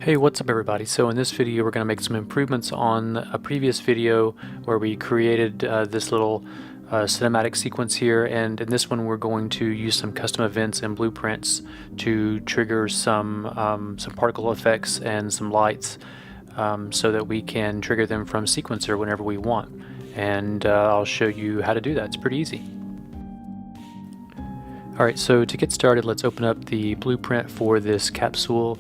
Hey, what's up everybody? So in this video we're going to make some improvements on a previous video where we created this little cinematic sequence here, and in this one we're going to use some custom events and blueprints to trigger some particle effects and some lights so that we can trigger them from sequencer whenever we want. And I'll show you how to do that. It's pretty easy. Alright, so to get started, let's open up the blueprint for this capsule.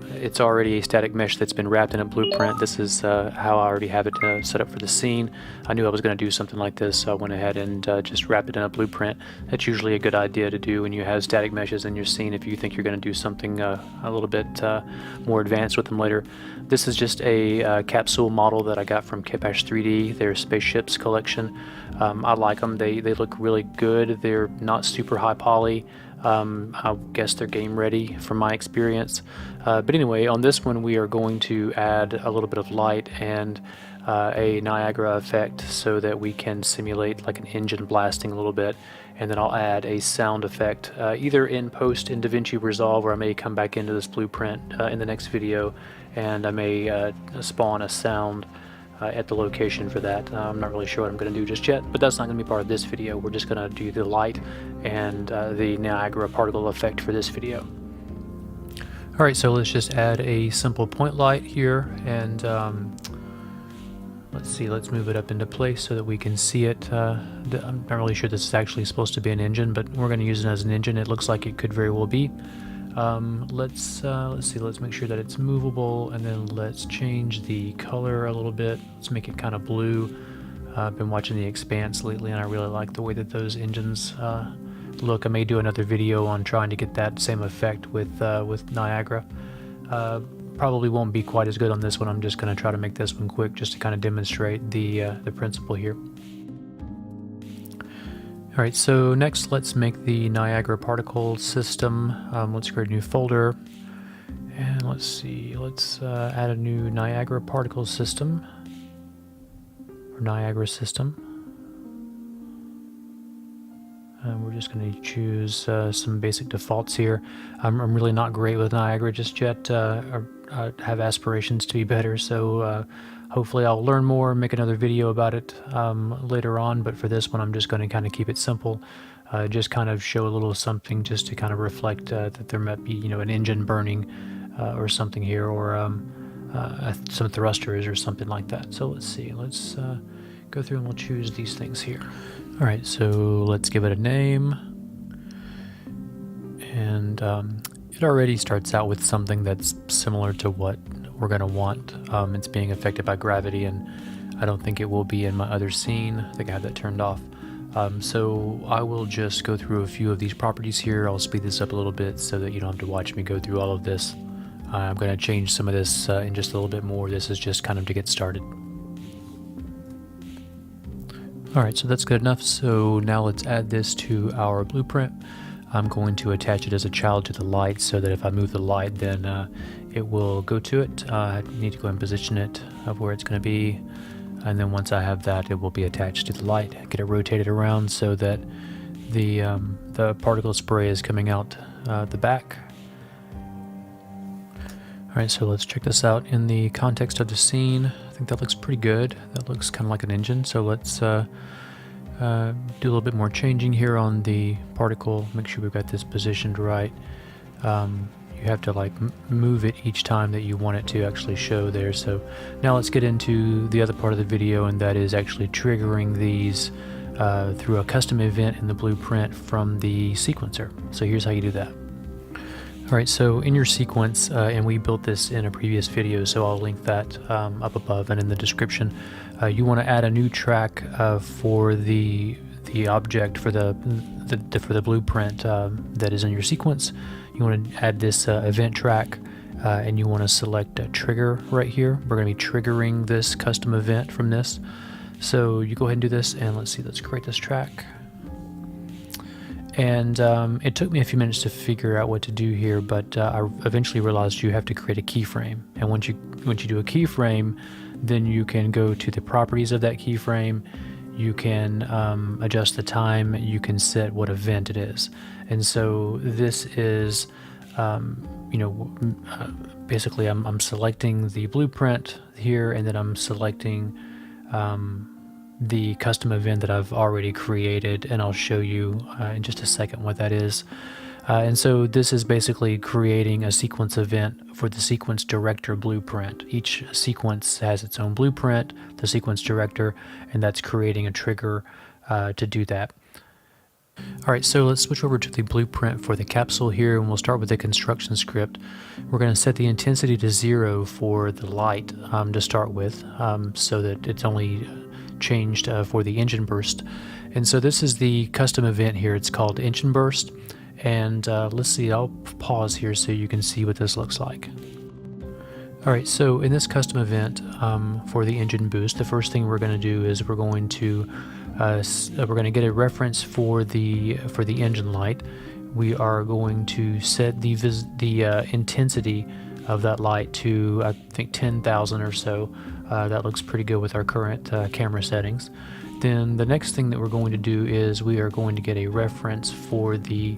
It's already a static mesh that's been wrapped in a blueprint. This is how I already have it set up for the scene. I knew I was going to do something like this, so I went ahead and just wrapped it in a blueprint. That's usually a good idea to do when you have static meshes in your scene if you think you're going to do something a little bit more advanced with them later. This is just a capsule model that I got from Kitbash 3D, their spaceships collection. I like them. They look really good. They're not super high poly. I guess they're game ready from my experience. But anyway, on this one we are going to add a little bit of light and a Niagara effect so that we can simulate like an engine blasting a little bit, and then I'll add a sound effect either in post in DaVinci Resolve, or I may come back into this blueprint in the next video and I may spawn a sound at the location for that. I'm not really sure what I'm going to do just yet, but that's not going to be part of this video. We're just going to do the light and the Niagara particle effect for this video. Alright, so let's just add a simple point light here, and let's move it up into place so that we can see it. I'm not really sure this is actually supposed to be an engine, but we're going to use it as an engine. It looks like it could very well be. Let's see, let's make sure that it's movable, and then let's change the color a little bit. Let's make it kind of blue. I've been watching The Expanse lately and I really like the way that those engines look. I may do another video on trying to get that same effect with Niagara. Probably won't be quite as good on this one. I'm just going to try to make this one quick just to kind of demonstrate the principle here. Alright, so next let's make the Niagara particle system. Let's create a new folder, and let's see, let's add a new Niagara particle system, or Niagara system. And we're just going to choose some basic defaults here. I'm really not great with Niagara just yet. I have aspirations to be better, so hopefully I'll learn more and make another video about it later on, but for this one I'm just going to kind of keep it simple. Just kind of show a little something just to kind of reflect that there might be, you know, an engine burning or something here, or some thrusters or something like that. So let's see, let's go through and we'll choose these things here. Alright, so let's give it a name, and it already starts out with something that's similar to what we're going to want. It's being affected by gravity, and I don't think it will be in my other scene. I think I have that turned off. So I will just go through a few of these properties here. I'll speed this up a little bit so that you don't have to watch me go through all of this. I'm going to change some of this in just a little bit more. This is just kind of to get started. Alright, so that's good enough. So now let's add this to our blueprint. I'm going to attach it as a child to the light so that if I move the light, then it will go to it. I need to go and position it of where it's going to be, and then once I have that, it will be attached to the light. Get it rotated around so that the particle spray is coming out the back. Alright, so let's check this out in the context of the scene. I think that looks pretty good. That looks kind of like an engine, so let's do a little bit more changing here on the particle. Make sure we've got this positioned right. You have to like move it each time that you want it to actually show there. So now let's get into the other part of the video, and that is actually triggering these through a custom event in the blueprint from the sequencer. So here's how you do that. Alright, so in your sequence, and we built this in a previous video, so I'll link that up above and in the description. You want to add a new track for the object for the blueprint that is in your sequence. You want to add this event track, and you want to select a trigger right here. We're going to be triggering this custom event from this. So you go ahead and do this, and let's see, let's create this track. And it took me a few minutes to figure out what to do here, but I eventually realized you have to create a keyframe. And once you do a keyframe, then you can go to the properties of that keyframe. You can adjust the time. You can set what event it is. And so this is basically I'm selecting the blueprint here, and then I'm selecting the custom event that I've already created, and I'll show you in just a second what that is. And so this is basically creating a sequence event for the sequence director blueprint. Each sequence has its own blueprint, the sequence director, and that's creating a trigger to do that. All right, so let's switch over to the blueprint for the capsule here, and we'll start with the construction script. We're going to set the intensity to 0 for the light to start with, so that it's only changed for the engine burst. And so this is the custom event here. It's called engine burst. And let's see, I'll pause here so you can see what this looks like. All right, so in this custom event for the engine boost, the first thing we're going to do is we're going to get a reference for the engine light. We are going to set the intensity of that light to, I think, 10,000 or so. That looks pretty good with our current camera settings. Then the next thing that we're going to do is we are going to get a reference for the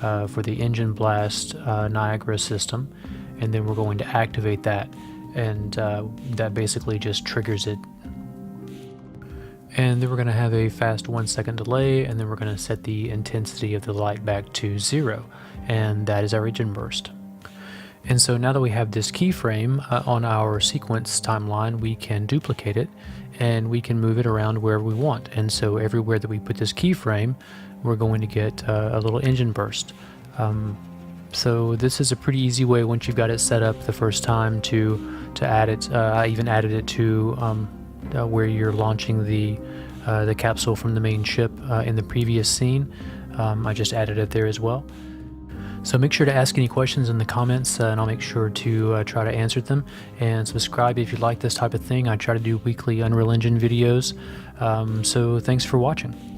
engine blast Niagara system, and then we're going to activate that, and that basically just triggers it. And then we're going to have a fast 1-second delay, and then we're going to set the intensity of the light back to 0, and that is our engine burst. And so now that we have this keyframe on our sequence timeline, we can duplicate it and we can move it around wherever we want. And so everywhere that we put this keyframe, we're going to get a little engine burst. So this is a pretty easy way, once you've got it set up the first time, to add it. I even added it to where you're launching the capsule from the main ship in the previous scene. I just added it there as well. So make sure to ask any questions in the comments, and I'll make sure to try to answer them. And subscribe if you like this type of thing. I try to do weekly Unreal Engine videos. So thanks for watching.